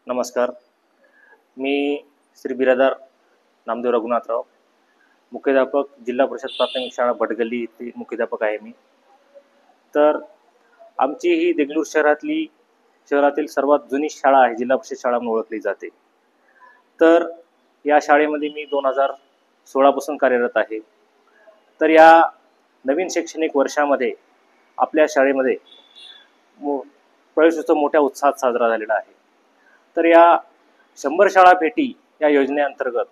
नमस्कार. मी श्री बिरादार नामदेव रघुनाथराव, मुख्याध्यापक जिल्हा परिषद प्राथमिक शाळा भटगल्ली येथे मुख्याध्यापक आहे मी. तर आमची ही देगलूर शहरातील सर्वात जुनी शाळा आहे, जिल्हा परिषद शाळा म्हणून ओळखली जाते. तर या शाळेमध्ये मी 2016 पासून कार्यरत आहे. तर या नवीन शैक्षणिक वर्षामध्ये आपल्या शाळेमध्ये प्रवेशोत्सव मोठ्या उत्साहात साजरा झालेला आहे. तर या 100 शाळा भेटी या योजनेअंतर्गत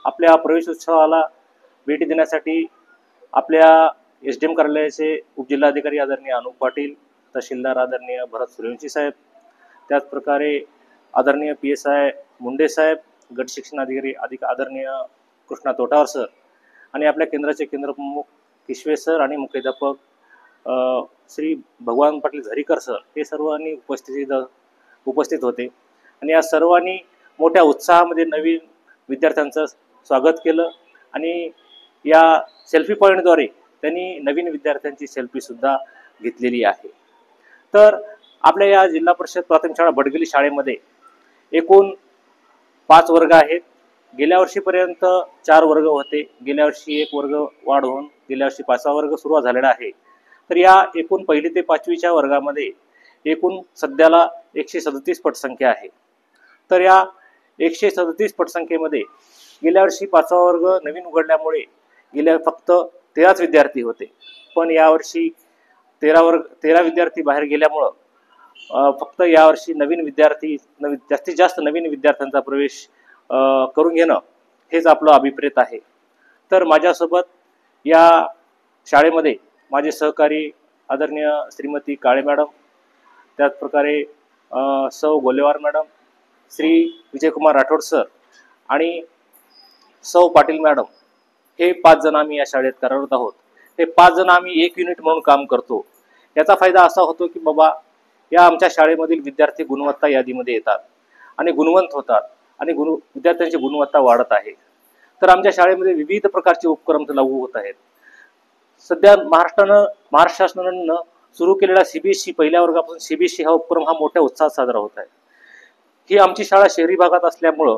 आपल्या प्रवेशोत्सवाला भेटी देण्यासाठी आपल्या SDM कार्यालयाचे उपजिल्हाधिकारी आदरणीय अनुप पाटील, तहसीलदार आदरणीय भरत सूर्यवंशी साहेब, त्याचप्रकारे आदरणीय PSI मुंडे साहेब, गट शिक्षणाधिकारी आदरणीय कृष्णा तोटावर सर आणि आपल्या केंद्राचे केंद्रप्रमुख किशवे सर आणि मुख्याध्यापक श्री भगवान पाटील झरीकर सर हे सर्वांनी उपस्थित होते. आणि या सर्वांनी मोठ्या उत्साहामध्ये नवीन विद्यार्थ्यांचं स्वागत केलं आणि या सेल्फी पॉईंटद्वारे त्यांनी नवीन विद्यार्थ्यांची सेल्फीसुद्धा घेतलेली आहे. तर आपल्या या जिल्हा परिषद प्राथमिक शाळा भटगल्ली शाळेमध्ये एकूण 5 वर्ग आहेत. गेल्या वर्षीपर्यंत 4 वर्ग होते. गेल्या वर्षी 1 वर्ग वाढ होऊन गेल्या वर्षी 5वा वर्ग सुरू झालेला आहे. तर या एकूण 1ली ते 5वीच्या वर्गामध्ये एकूण सध्याला 137 पटसंख्या आहे. तर या 137 पटसंख्येमध्ये गेल्या वर्षी 5वा वर्ग नवीन उघडल्यामुळे गेल्या फक्त 13च विद्यार्थी होते. पण यावर्षी 13 विद्यार्थी बाहेर गेल्यामुळं फक्त यावर्षी जास्तीत जास्त नवीन विद्यार्थ्यांचा प्रवेश करून घेणं हेच आपलं अभिप्रेत आहे. तर माझ्यासोबत या शाळेमध्ये माझे सहकारी आदरणीय श्रीमती काळे मॅडम, त्याचप्रकारे सौ गोलेवार मॅडम, श्री विजयकुमार राठोड सर आणि सौ पाटील मॅडम हे 5 जण आम्ही या शाळेत कार्यरत आहोत. हे 5 जण आम्ही एक युनिट म्हणून काम करतो. याचा फायदा असा होतो की बाबा या आमच्या शाळेमधील विद्यार्थी गुणवत्ता यादीमध्ये येतात आणि गुणवंत होतात आणि विद्यार्थ्यांची गुणवत्ता वाढत आहे. तर आमच्या शाळेमध्ये विविध प्रकारचे उपक्रम लागू होत आहेत. सध्या महाराष्ट्र शासनानं सुरू केलेला CBSE पहिल्या वर्गापासून CBSE हा उपक्रम मोठ्या उत्साहात साजरा होत आहे. ही आमची शाळा शहरी भागात असल्यामुळं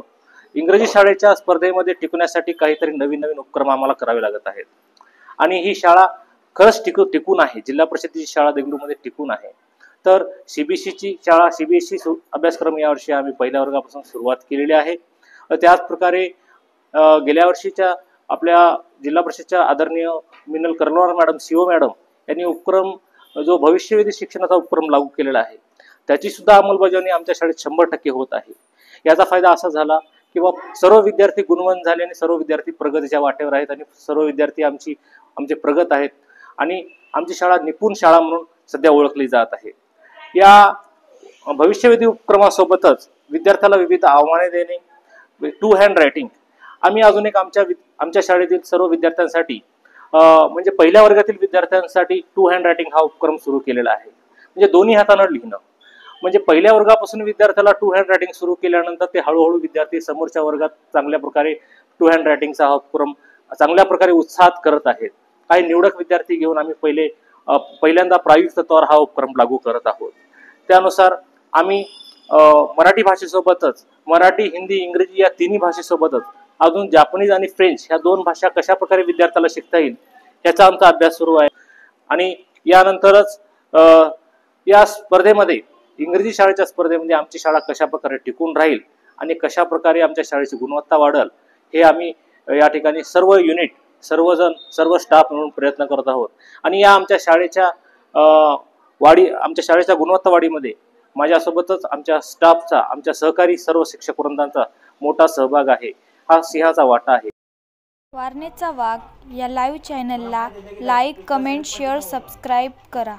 इंग्रजी शाळेच्या स्पर्धेमध्ये टिकण्यासाठी काहीतरी नवीन उपक्रम आम्हाला करावे लागत आहेत. आणि ही शाळा खरंच टिकून आहे. जिल्हा परिषदेची शाळा देगलूरमध्ये टिकून आहे. तर CBSEची शाळा CBSE अभ्यासक्रम यावर्षी आम्ही पहिल्या वर्गापासून सुरुवात केलेली आहे. त्याचप्रकारे गेल्या वर्षीच्या आपल्या जिल्हा परिषदच्या आदरणीय मिनल कर्नवार मॅडम CO मॅडम यांनी उपक्रम जो भविष्यवेधी शिक्षणाचा उपक्रम लागू केलेला आहे त्याची सुद्धा अंमलबजावणी आमच्या शाळेत 100% होत आहे. याचा फायदा असा झाला की सर्व विद्यार्थी गुणवंत झाले आणि सर्व विद्यार्थी प्रगतीच्या वाटेवर आहेत आणि सर्व विद्यार्थी आमचे प्रगत आहेत आणि आमची शाळा निपुण शाळा म्हणून सध्या ओळखली जात आहे. या भविष्यवेधी उपक्रमासोबतच विद्यार्थ्याला विविध आव्हाने देणे, 2 हँड रायटिंग आम्ही अजून एक आमच्या शाळेतील सर्व विद्यार्थ्यांसाठी म्हणजे पहिल्या वर्गातील विद्यार्थ्यांसाठी 2 हँड रायटिंग हा उपक्रम सुरू केलेला आहे. म्हणजे दोन्ही हाताने लिहिणं. म्हणजे पहिल्या वर्गापासून विद्यार्थ्याला 2 हँड रायटिंग सुरू केल्यानंतर ते हळूहळू विद्यार्थी समोरच्या वर्गात चांगल्या प्रकारे 2 हँड रायटिंगचा हा उपक्रम चांगल्या प्रकारे उत्साहात करत आहेत. काही निवडक विद्यार्थी घेऊन आम्ही पहिल्यांदा प्रायोगिक तत्वावर हा उपक्रम लागू करत आहोत. त्यानुसार आम्ही मराठी भाषेसोबतच मराठी, हिंदी, इंग्रजी या तिन्ही भाषेसोबतच अजून जापनीज आणि फ्रेंच ह्या 2 भाषा कशा प्रकारे विद्यार्थ्याला शिकता येईल याचा आमचा अभ्यास सुरू आहे. आणि यानंतरच या स्पर्धेमध्ये इंग्रजी शाळेच्या स्पर्धेमध्ये आमची शाळा कशा प्रकारे टिकून राहील आणि कशा प्रकारे आमच्या शाळेची गुणवत्ता वाढेल हे आम्ही या ठिकाणी सर्व स्टाफ म्हणून प्रयत्न करत आहोत. आणि या आमच्या शाळेच्या गुणवत्ता वाढीमध्ये माझ्यासोबतच आमच्या स्टाफचा, आमच्या सहकारी सर्व शिक्षक वृंदांचा मोठा सहभाग आहे. हा सिंहाचा वाटा आहे. वारणेचा वाघ या लाईव्ह चॅनलला लाईक, कमेंट, शेअर, सबस्क्राईब करा.